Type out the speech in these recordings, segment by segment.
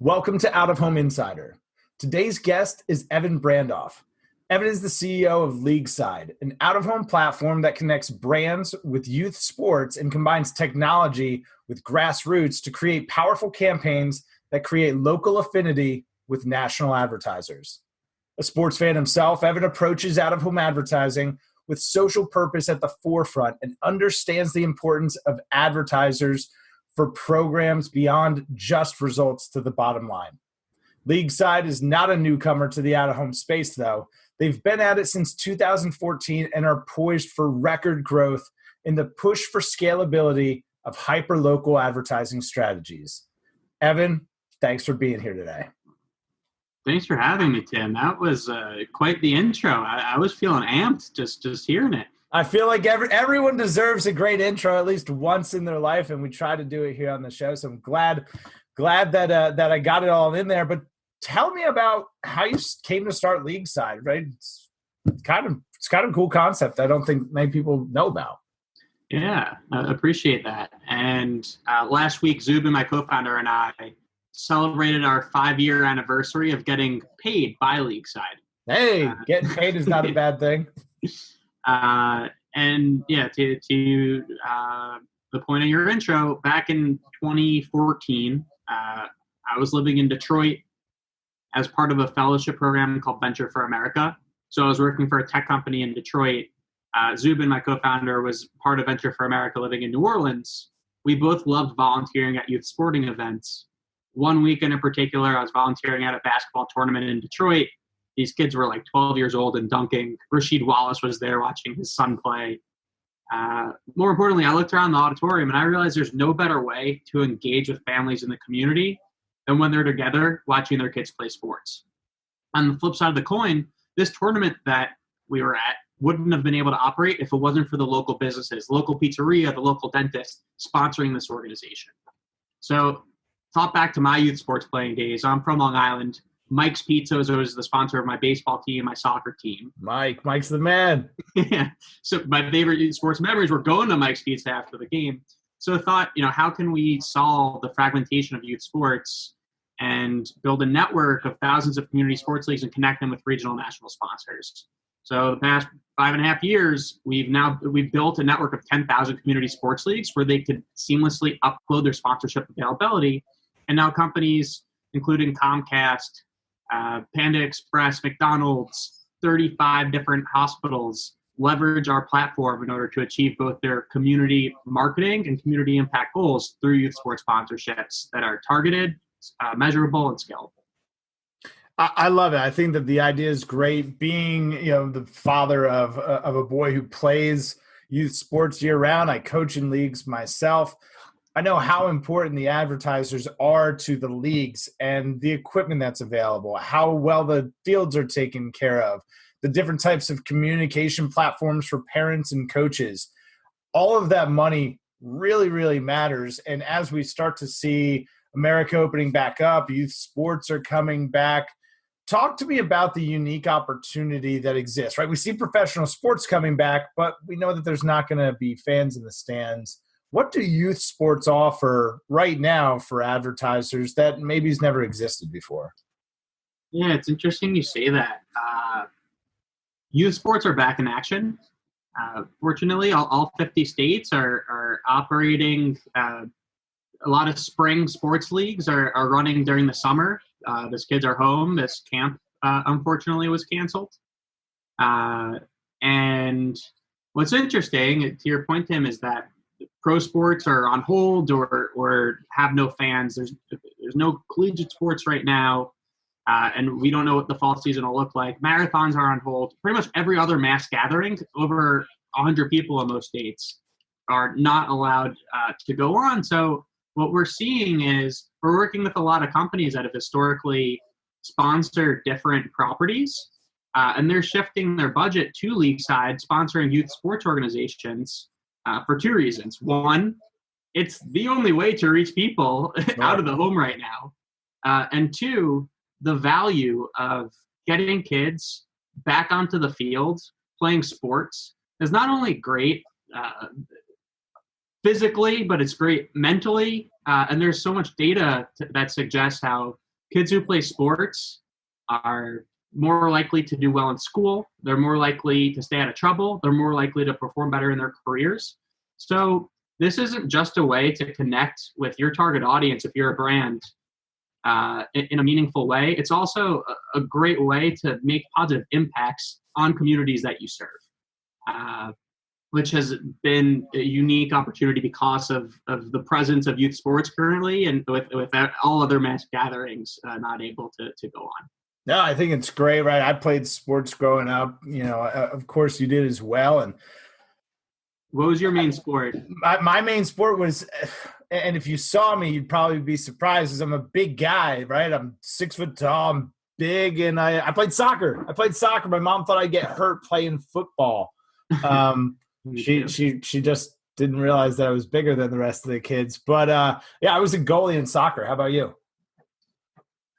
Welcome to Out of Home Insider. Today's guest is Evan Brandoff. Evan is the CEO of LeagueSide, an out-of-home platform that connects brands with youth sports and combines technology with grassroots to create powerful campaigns that create local affinity with national advertisers. A sports fan himself, Evan approaches out-of-home advertising with social purpose at the forefront and understands the importance of advertisers for programs beyond just results to the bottom line. LeagueSide is not a newcomer to the out-of-home space, though. They've been at it since 2014 and are poised for record growth in the push for scalability of hyper-local advertising strategies. Evan, thanks for being here today. Thanks for having me, Tim. That was quite the intro. I was feeling amped just hearing it. I feel like everyone deserves a great intro at least once in their life, and we try to do it here on the show. So I'm glad that I got it all in there. But tell me about how you came to start LeagueSide, right? It's kind of a cool concept I don't think many people know about. Yeah, I appreciate that. And last week, Zubin, my co-founder, and I celebrated our 5-year anniversary of getting paid by LeagueSide. Hey, getting paid is not a bad thing. And yeah, to the point of your intro, back in 2014, I was living in Detroit as part of a fellowship program called Venture for America. So I was working for a tech company in Detroit. Zubin, my co-founder, was part of Venture for America living in New Orleans. We both loved volunteering at youth sporting events. One weekend in particular, I was volunteering at a basketball tournament in Detroit. These kids were like 12 years old and dunking. Rasheed Wallace was there watching his son play. More importantly, I looked around the auditorium and I realized there's no better way to engage with families in the community than when they're together watching their kids play sports. On the flip side of the coin, this tournament that we were at wouldn't have been able to operate if it wasn't for the local businesses, local pizzeria, the local dentist sponsoring this organization. So thought back to my youth sports playing days. I'm from Long Island. Mike's Pizza was the sponsor of my baseball team, my soccer team. Mike's the man. Yeah. So my favorite youth sports memories were going to Mike's Pizza after the game. So I thought, how can we solve the fragmentation of youth sports and build a network of thousands of community sports leagues and connect them with regional and national sponsors? So the past 5.5 years, we've built a network of 10,000 community sports leagues where they could seamlessly upload their sponsorship availability. And now companies, including Comcast, Panda Express, McDonald's, 35 different hospitals leverage our platform in order to achieve both their community marketing and community impact goals through youth sports sponsorships that are targeted, measurable, and scalable. I love it. I think that the idea is great. Being, the father of a boy who plays youth sports year round, I coach in leagues myself. I know how important the advertisers are to the leagues and the equipment that's available, how well the fields are taken care of, the different types of communication platforms for parents and coaches. All of that money really, really matters. And as we start to see America opening back up, youth sports are coming back. Talk to me about the unique opportunity that exists, right? We see professional sports coming back, but we know that there's not going to be fans in the stands. What do youth sports offer right now for advertisers that maybe has never existed before? Yeah, it's interesting you say that. Youth sports are back in action. Fortunately, all 50 states are operating. A lot of spring sports leagues are running during the summer. These kids are home. This camp, unfortunately, was canceled. And what's interesting, to your point, Tim, is that pro sports are on hold or have no fans. There's no collegiate sports right now, and we don't know what the fall season will look like. Marathons are on hold. Pretty much every other mass gathering, over 100 people in most states, are not allowed to go on. So what we're seeing is we're working with a lot of companies that have historically sponsored different properties, and they're shifting their budget to LeagueSide, sponsoring youth sports organizations for two reasons. One, it's the only way to reach people out of the home right now. And two, the value of getting kids back onto the field, playing sports, is not only great physically, but it's great mentally. And there's so much data that suggests how kids who play sports are more likely to do well in school. They're more likely to stay out of trouble. They're more likely to perform better in their careers. So this isn't just a way to connect with your target audience if you're a brand in a meaningful way. It's also a great way to make positive impacts on communities that you serve, which has been a unique opportunity because of the presence of youth sports currently, and with all other mass gatherings not able to go on. No, I think it's great, right? I played sports growing up. Of course you did as well. And what was your main sport? My main sport was, and if you saw me, you'd probably be surprised, because I'm a big guy, right? I'm 6 foot tall, I'm big, and I played soccer. My mom thought I'd get hurt playing football. She just didn't realize that I was bigger than the rest of the kids. But yeah, I was a goalie in soccer. How about you?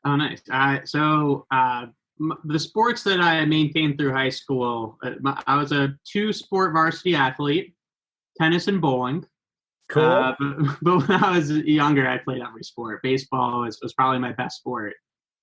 Oh, nice. The sports that I maintained through high school, I was a 2-sport varsity athlete, tennis and bowling. Cool. But when I was younger, I played every sport. Baseball was probably my best sport.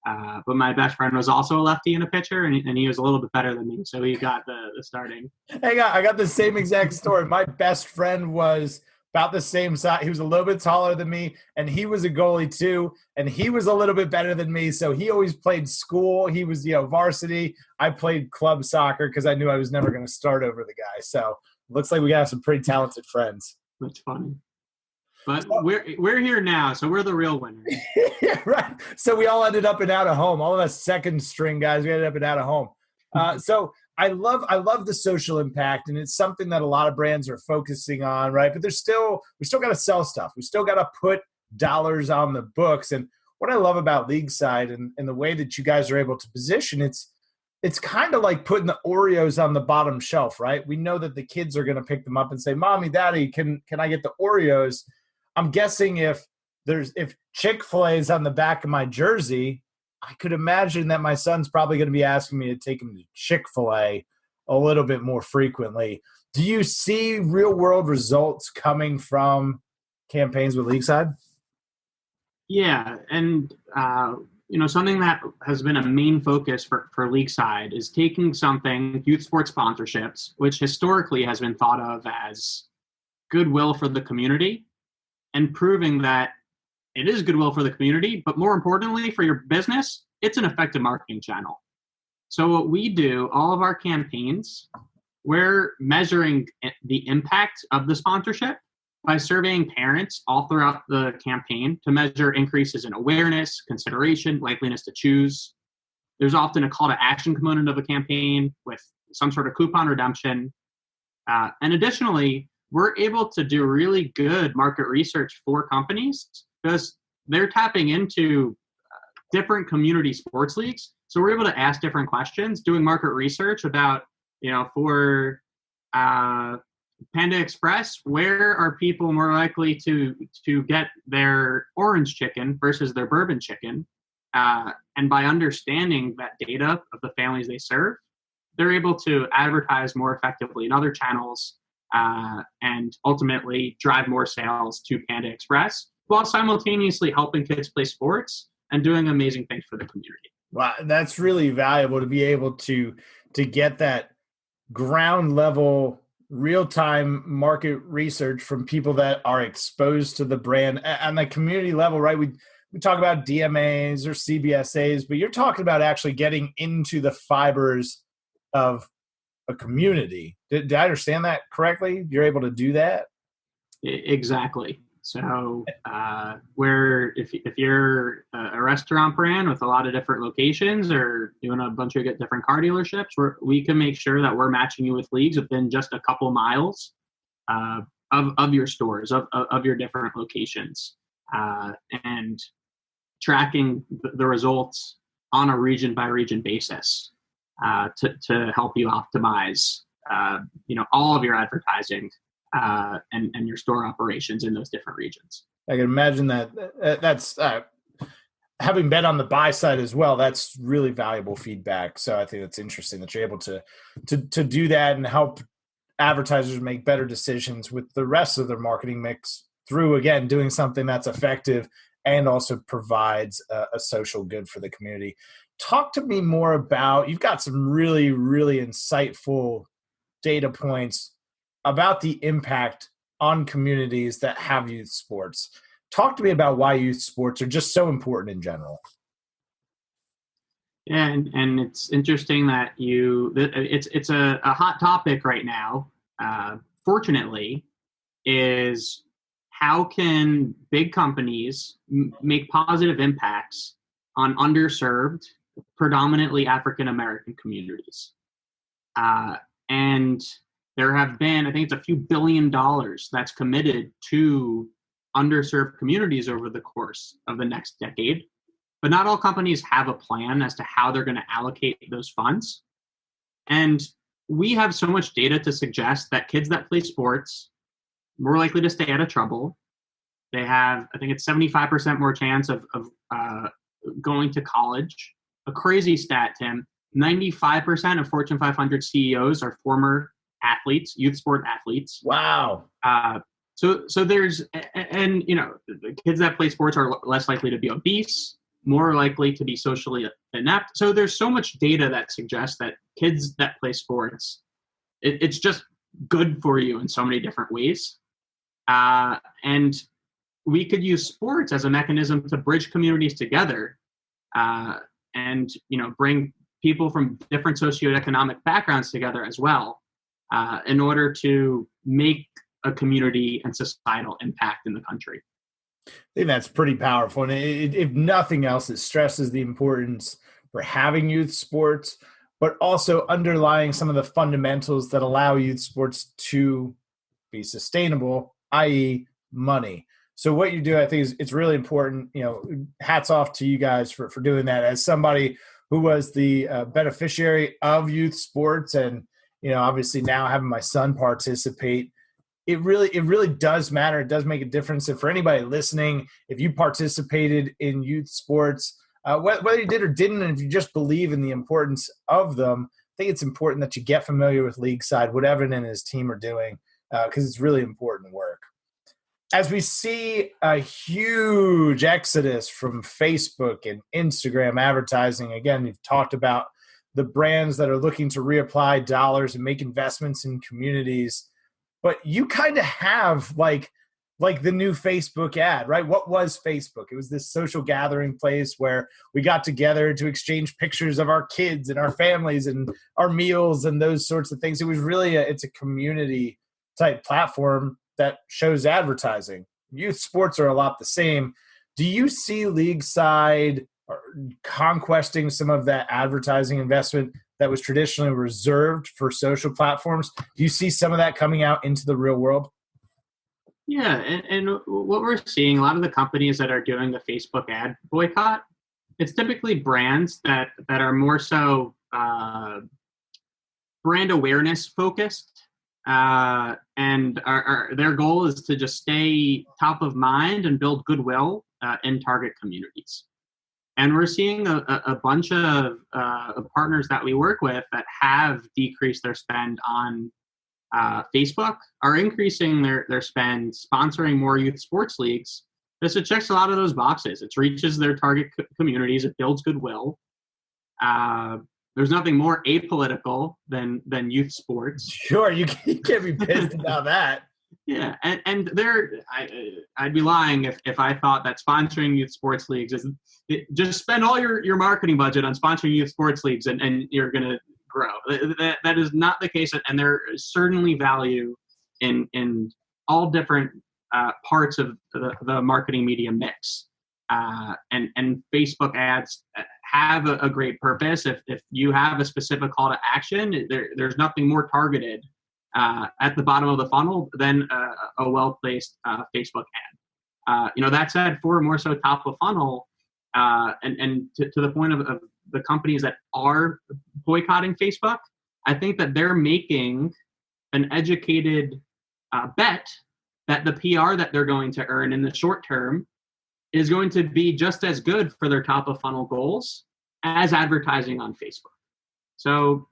But my best friend was also a lefty and a pitcher, and he was a little bit better than me, so he got the starting. Hey, I got the same exact story. My best friend was about the same size. He was a little bit taller than me, and he was a goalie too, and he was a little bit better than me, so he always played school. He was, varsity. I played club soccer because I knew I was never going to start over the guy. So looks like we got some pretty talented friends. That's funny. But we're here now, so we're the real winners. Yeah, right. So we all ended up in out of home. All of us second string guys, we ended up in out of home. So I love the social impact, and it's something that a lot of brands are focusing on, right? But we still got to sell stuff. We still got to put dollars on the books. And what I love about LeagueSide and the way that you guys are able to position, it's kind of like putting the Oreos on the bottom shelf, right? We know that the kids are going to pick them up and say, "Mommy, Daddy, can I get the Oreos?" I'm guessing if Chick-fil-A is on the back of my jersey, I could imagine that my son's probably going to be asking me to take him to Chick-fil-A a little bit more frequently. Do you see real-world results coming from campaigns with LeagueSide? Yeah, and something that has been a main focus for LeagueSide is taking something, youth sports sponsorships, which historically has been thought of as goodwill for the community, and proving that it is goodwill for the community, but more importantly for your business, it's an effective marketing channel. So what we do, all of our campaigns, we're measuring the impact of the sponsorship by surveying parents all throughout the campaign to measure increases in awareness, consideration, likeliness to choose. There's often a call to action component of a campaign with some sort of coupon redemption. And additionally, we're able to do really good market research for companies because they're tapping into different community sports leagues. So we're able to ask different questions, doing market research about, for Panda Express, where are people more likely to get their orange chicken versus their bourbon chicken? And by understanding that data of the families they serve, they're able to advertise more effectively in other channels and ultimately drive more sales to Panda Express while simultaneously helping kids play sports and doing amazing things for the community. Wow, that's really valuable to be able to get that ground level real-time market research from people that are exposed to the brand on the community level, right? We talk about DMAs or CBSAs, but you're talking about actually getting into the fibers of a community. Did I understand that correctly? You're able to do that? Exactly. So where if you're a restaurant brand with a lot of different locations or doing a bunch of different car dealerships, we can make sure that we're matching you with leagues within just a couple miles of your stores, of your different locations, and tracking the results on a region by region basis to help you optimize all of your advertising and your store operations in those different regions. I can imagine that's having been on the buy side as well. That's really valuable feedback. So I think that's interesting that you're able to do that and help advertisers make better decisions with the rest of their marketing mix through, again, doing something that's effective and also provides a social good for the community. Talk to me more about, you've got some really, really insightful data points about the impact on communities that have youth sports. Talk to me about why youth sports are just so important in general. Yeah, and it's interesting that it's a hot topic right now. Fortunately, is how can big companies make positive impacts on underserved, predominantly African American communities? And there have been, I think it's a few $billions that's committed to underserved communities over the course of the next decade. But not all companies have a plan as to how they're going to allocate those funds. And we have so much data to suggest that kids that play sports more likely to stay out of trouble. They have, I think it's 75% more chance of going to college. A crazy stat, Tim. 95% of Fortune 500 CEOs are former athletes, youth sport athletes. Wow. So there's, and the kids that play sports are less likely to be obese, more likely to be socially inept. So there's so much data that suggests that kids that play sports, it's just good for you in so many different ways. And we could use sports as a mechanism to bridge communities together, and bring people from different socioeconomic backgrounds together as well, in order to make a community and societal impact in the country. I think that's pretty powerful. And if nothing else, it stresses the importance for having youth sports, but also underlying some of the fundamentals that allow youth sports to be sustainable, i.e. money. So what you do, I think it's really important. Hats off to you guys for doing that. As somebody who was the beneficiary of youth sports, and obviously now having my son participate, it really does matter. It does make a difference. And for anybody listening, if you participated in youth sports, whether you did or didn't, and if you just believe in the importance of them, I think it's important that you get familiar with LeagueSide, what Evan and his team are doing, because it's really important work. As we see a huge exodus from Facebook and Instagram advertising, again, you've talked about the brands that are looking to reapply dollars and make investments in communities. But you kind of have like the new Facebook ad, right? What was Facebook? It was this social gathering place where we got together to exchange pictures of our kids and our families and our meals and those sorts of things. It was really it's a community type platform that shows advertising. Youth sports are a lot the same. Do you see LeagueSide conquesting some of that advertising investment that was traditionally reserved for social platforms? Do you see some of that coming out into the real world? Yeah, and what we're seeing, a lot of the companies that are doing the Facebook ad boycott, it's typically brands that are more so brand awareness focused, and their goal is to just stay top of mind and build goodwill in target communities. And we're seeing a bunch of partners that we work with that have decreased their spend on Facebook, are increasing their spend sponsoring more youth sports leagues. It checks a lot of those boxes. It reaches their target communities. It builds goodwill. There's nothing more apolitical than youth sports. Sure, you can't be pissed about that. Yeah, and I'd be lying if I thought that sponsoring youth sports leagues is just spend all your marketing budget on sponsoring youth sports leagues and you're going to grow. That is not the case, and there is certainly value in all different parts of the marketing media mix. And Facebook ads have a great purpose. If you have a specific call to action, there's nothing more targeted at the bottom of the funnel than a well-placed Facebook ad. That said, for more so top of funnel, and to the point of the companies that are boycotting Facebook, I think that they're making an educated bet that the PR that they're going to earn in the short term is going to be just as good for their top of funnel goals as advertising on Facebook. So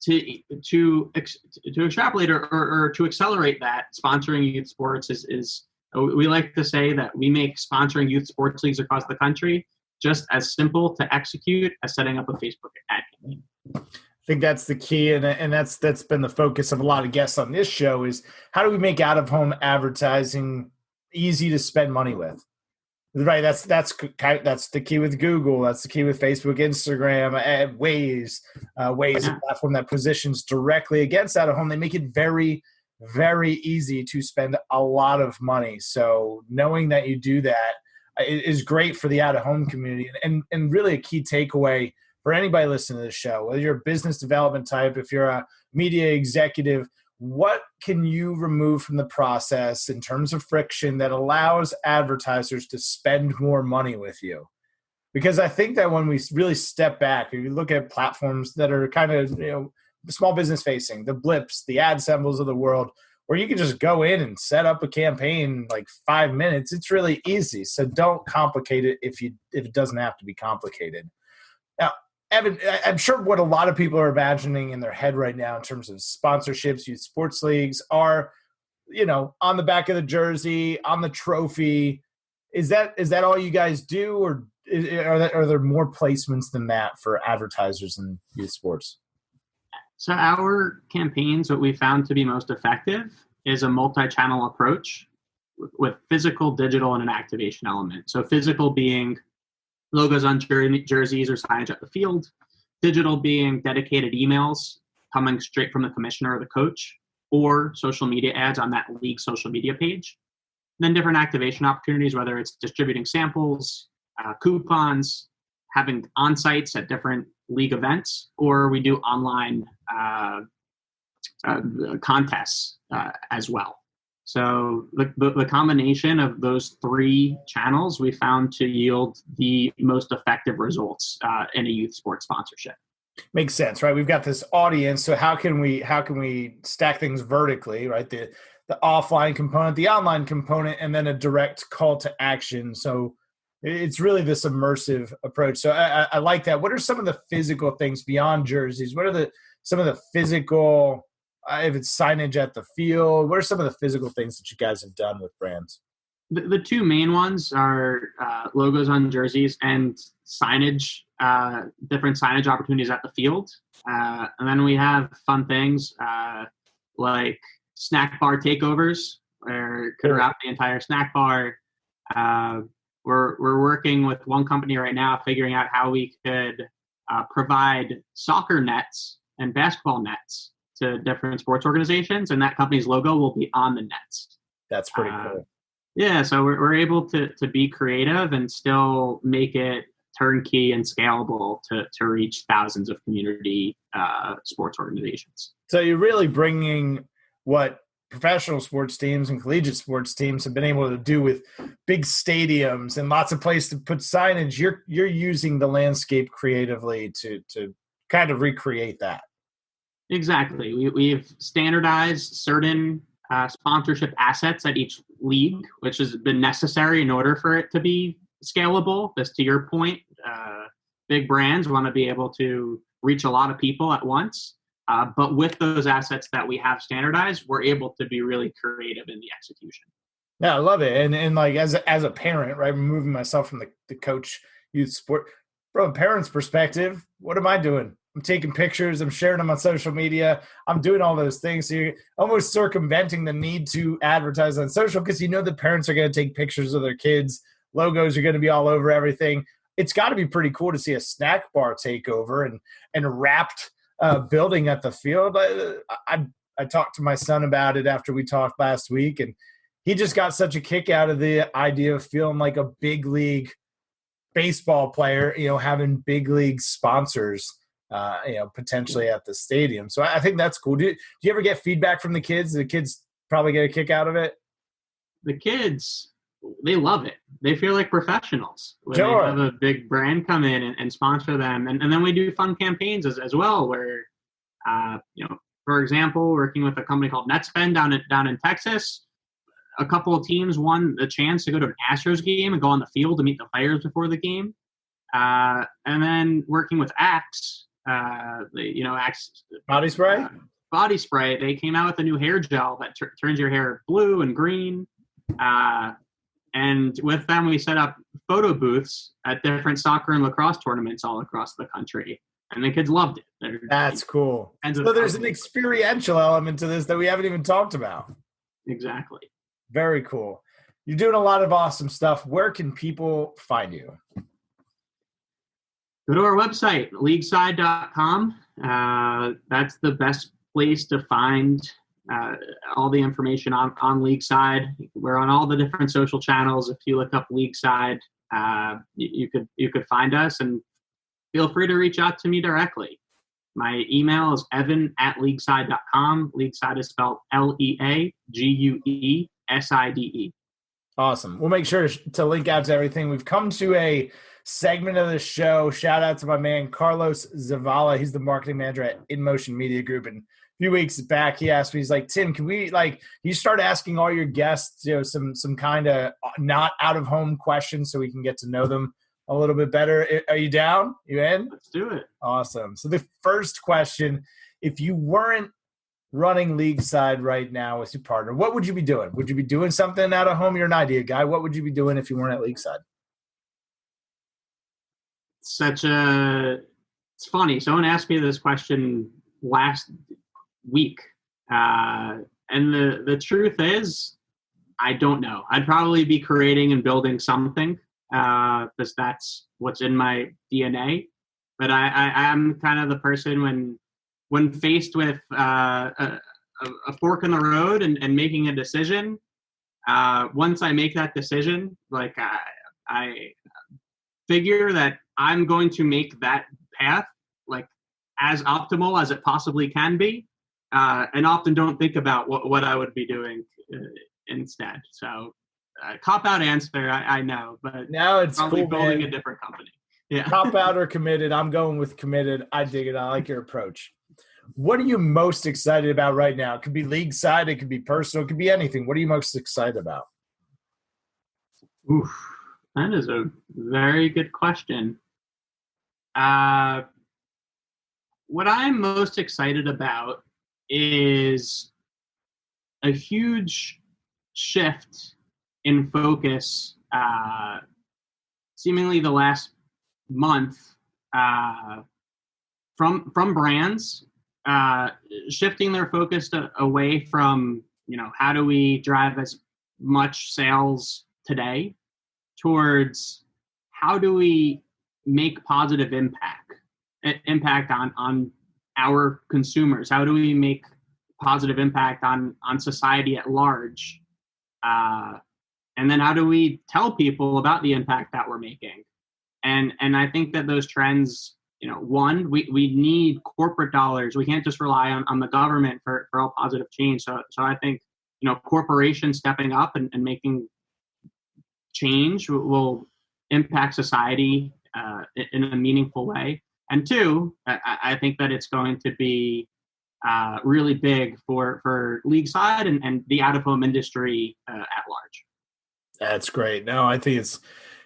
to extrapolate or to accelerate that, sponsoring youth sports is We like to say that we make sponsoring youth sports leagues across the country just as simple to execute as setting up a Facebook ad campaign. I think that's the key, and that's been the focus of a lot of guests on this show is how do we make out-of-home advertising easy to spend money with? Right, that's the key with Google. That's the key with Facebook, Instagram, Waze. Waze is a platform that positions directly against out-of-home. They make it very, very easy to spend a lot of money. So knowing that you do that is great for the out-of-home community, and really a key takeaway for anybody listening to this show, whether you're a business development type, if you're a media executive, what can you remove from the process in terms of friction that allows advertisers to spend more money with you? Because I think that when we really step back, if you look at platforms that are kind of, small business facing, the Blips, the ad symbols of the world, where you can just go in and set up a campaign like 5 minutes, it's really easy. So don't complicate it if it doesn't have to be complicated. Now, Evan, I'm sure what a lot of people are imagining in their head right now in terms of sponsorships, youth sports leagues are, on the back of the jersey, on the trophy. Is that all you guys do, or are there more placements than that for advertisers in youth sports? So our campaigns, what we found to be most effective is a multi-channel approach with physical, digital, and an activation element. So physical being logos on jerseys or signage at the field, digital being dedicated emails coming straight from the commissioner or the coach, or social media ads on that league social media page. And then different activation opportunities, whether it's distributing samples, coupons, having on-sites at different league events, or we do online contests as well. So the combination of those three channels we found to yield the most effective results in a youth sports sponsorship. Makes sense, right? We've got this audience, so how can we stack things vertically, right? The offline component, the online component, and then a direct call to action. So it's really this immersive approach. So I like that. What are some of the physical things beyond jerseys? What are some of the physical, if it's signage at the field, what are some of the physical things that you guys have done with brands? The two main ones are logos on jerseys and signage, different signage opportunities at the field. And then we have fun things like snack bar takeovers, where could wrap the entire snack bar. We're working with one company right now, figuring out how we could provide soccer nets and basketball nets to different sports organizations, and that company's logo will be on the nets. That's pretty cool. Yeah, so we're able to be creative and still make it turnkey and scalable to reach thousands of community sports organizations. So you're really bringing what professional sports teams and collegiate sports teams have been able to do with big stadiums and lots of places to put signage. You're using the landscape creatively to kind of recreate that. Exactly. We've standardized certain sponsorship assets at each league, which has been necessary in order for it to be scalable. Just to your point, big brands want to be able to reach a lot of people at once. But with those assets that we have standardized, we're able to be really creative in the execution. Yeah, I love it. And like as a parent, right, removing myself from the coach youth sport, from a parent's perspective, what am I doing? I'm taking pictures, I'm sharing them on social media, I'm doing all those things. So you're almost circumventing the need to advertise on social because the parents are going to take pictures of their kids. Logos are going to be all over everything. It's got to be pretty cool to see a snack bar takeover and wrapped building at the field. I talked to my son about it after we talked last week, and he just got such a kick out of the idea of feeling like a big league baseball player, having big league sponsors, potentially at the stadium. So I think that's cool. Do you ever get feedback from the kids? The kids probably get a kick out of it. The kids, they love it. They feel like professionals when Sure. they have a big brand come in and sponsor them. And then we do fun campaigns as well where, for example, working with a company called NetSpend down in Texas, a couple of teams won the chance to go to an Astros game and go on the field to meet the players before the game. And then working with Axe, Axe Body spray? Body spray. They came out with a new hair gel that turns your hair blue and green. And with them, we set up photo booths at different soccer and lacrosse tournaments all across the country. And the kids loved it. That's cool. So there's an experiential element to this that we haven't even talked about. Exactly. Very cool. You're doing a lot of awesome stuff. Where can people find you? Go to our website, LeagueSide.com. That's the best place to find all the information on LeagueSide. We're on all the different social channels. If you look up LeagueSide, you could find us, and feel free to reach out to me directly. My email is evan@leagueside.com. LeagueSide is spelled LeagueSide. Awesome. We'll make sure to link out to everything. We've come to a segment of the show. Shout out to my man, Carlos Zavala. He's the marketing manager at InMotion Media Group. And a few weeks back, he asked me, he's like, Tim, can we you start asking all your guests, some kind of not out of home questions so we can get to know them a little bit better. Are you down? You in? Let's do it. Awesome. So the first question, if you weren't running LeagueSide right now with your partner, what would you be doing? Would you be doing something out of home? You're an idea guy. What would you be doing if you weren't at LeagueSide? It's funny. Someone asked me this question last week. And the truth is, I don't know. I'd probably be creating and building something because that's what's in my DNA. But I'm kind of the person when faced with a fork in the road and making a decision, once I make that decision, like I figure that I'm going to make that path like as optimal as it possibly can be, and often don't think about what I would be doing instead. So cop-out answer, I know, but now it's probably cool, building man. a different company. Yeah. Cop-out or committed? I'm going with committed. I dig it. I like your approach. What are you most excited about right now? It could be LeagueSide, it could be personal, it could be anything. What are you most excited about? Oof, that is a very good question. What I'm most excited about is a huge shift in focus, seemingly the last month, from brands shifting their focus away from, how do we drive as much sales today towards how do we make positive impact on our consumers? How do we make positive impact on society at large? And then how do we tell people about the impact that we're making? And I think that those trends, one, we need corporate dollars. We can't just rely on the government for all positive change. So I think, corporations stepping up and making change will impact society in a meaningful way. And two, I think that it's going to be really big for LeagueSide and the out-of-home industry at large. That's great. No, I think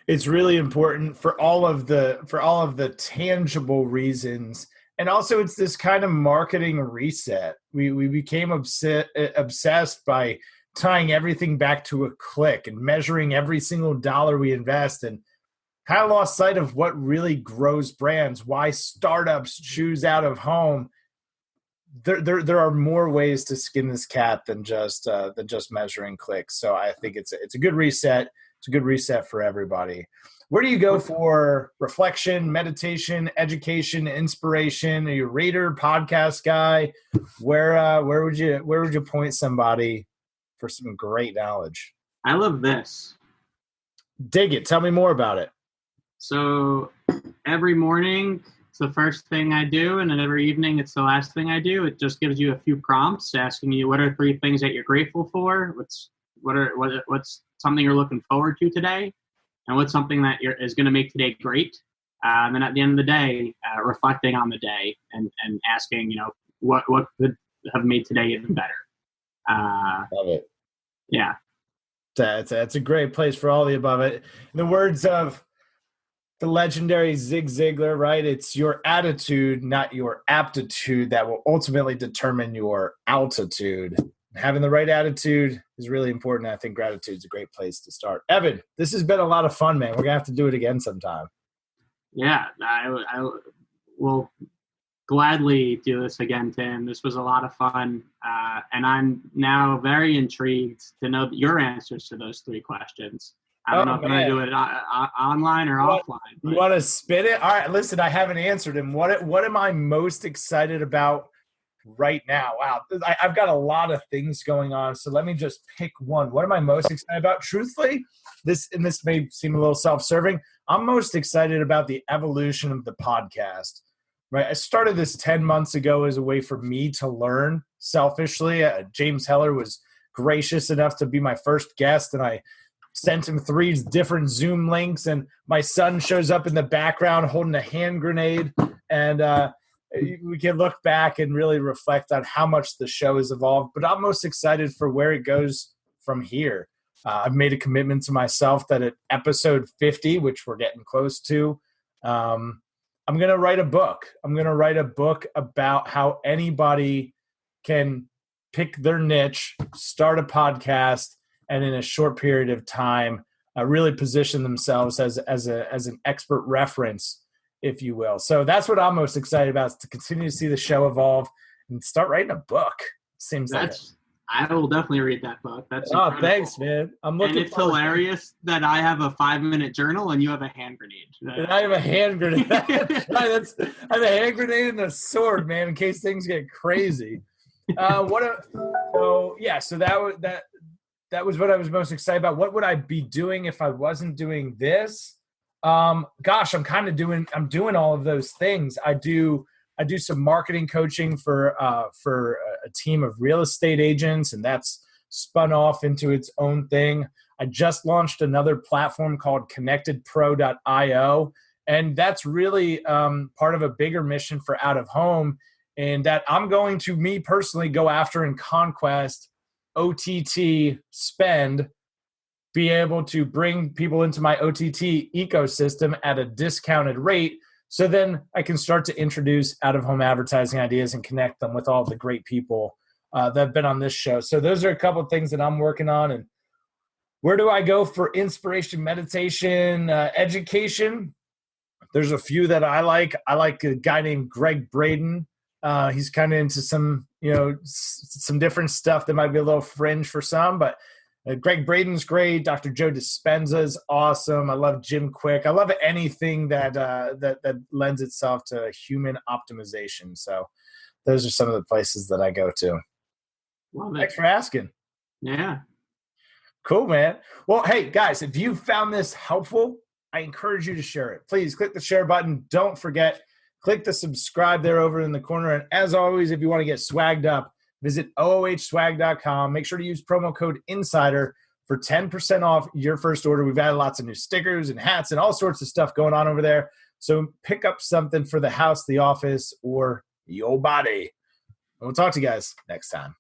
it's really important for all of the tangible reasons. And also it's this kind of marketing reset. We became obsessed by tying everything back to a click and measuring every single dollar we invest, and kind of lost sight of what really grows brands, why startups choose out of home. There are more ways to skin this cat than just measuring clicks. So I think it's a good reset. It's a good reset for everybody. Where do you go for reflection, meditation, education, inspiration? Are you a reader, podcast guy? Where would you point somebody for some great knowledge? I love this. Dig it. Tell me more about it. So every morning it's the first thing I do, and then every evening it's the last thing I do. It just gives you a few prompts asking you what are 3 things that you're grateful for, what's something you're looking forward to today, and what's something that is going to make today great. And then at the end of the day, reflecting on the day and asking, what could have made today even better. Love it. Yeah. That's a great place for all the above it. In the words of the legendary Zig Ziglar, right? It's your attitude, not your aptitude, that will ultimately determine your altitude. Having the right attitude is really important. I think gratitude is a great place to start. Evan, this has been a lot of fun, man. We're going to have to do it again sometime. Yeah, I will gladly do this again, Tim. This was a lot of fun. And I'm now very intrigued to know your answers to those 3 questions. I don't know if I'm going to do it online or offline. But. You want to spin it? All right, listen, I haven't answered him. What am I most excited about right now? Wow, I've got a lot of things going on, so let me just pick one. What am I most excited about? Truthfully, this may seem a little self-serving, I'm most excited about the evolution of the podcast. Right, I started this 10 months ago as a way for me to learn selfishly. James Heller was gracious enough to be my first guest, and I sent him 3 different Zoom links, and my son shows up in the background holding a hand grenade, and we can look back and really reflect on how much the show has evolved. But I'm most excited for where it goes from here. I've made a commitment to myself that at episode 50, which we're getting close to, I'm going to write a book. I'm going to write a book about how anybody can pick their niche, start a podcast, and in a short period of time, really position themselves as an expert reference, if you will. So that's what I'm most excited about, is to continue to see the show evolve and start writing a book. Seems like it. I will definitely read that book. That's incredible. Thanks, man. I'm looking. And it's hilarious that I have a 5-minute journal and you have a hand grenade. And I have a hand grenade. I have a hand grenade and a sword, man, in case things get crazy. So that was what I was most excited about. What would I be doing if I wasn't doing this? Gosh, I'm doing all of those things. I do some marketing coaching for a team of real estate agents, and that's spun off into its own thing. I just launched another platform called connectedpro.io, and that's really part of a bigger mission for Out of Home, and that I'm going to, me personally, go after and conquest OTT spend, be able to bring people into my OTT ecosystem at a discounted rate, so then I can start to introduce out-of-home advertising ideas and connect them with all the great people that have been on this show. So those are a couple of things that I'm working on. And where do I go for inspiration, meditation, education? There's a few that I like. I like a guy named Greg Braden. He's kind of into some different stuff that might be a little fringe for some, but Greg Braden's great. Dr. Joe Dispenza's awesome. I love Jim Quick. I love anything that lends itself to human optimization. So those are some of the places that I go to. Thanks for asking. Yeah. Cool, man. Well, hey, guys, if you found this helpful, I encourage you to share it. Please click the share button. Don't forget, click the subscribe there over in the corner. And as always, if you want to get swagged up, visit oohswag.com. Make sure to use promo code INSIDER for 10% off your first order. We've added lots of new stickers and hats and all sorts of stuff going on over there. So pick up something for the house, the office, or your body. We'll talk to you guys next time.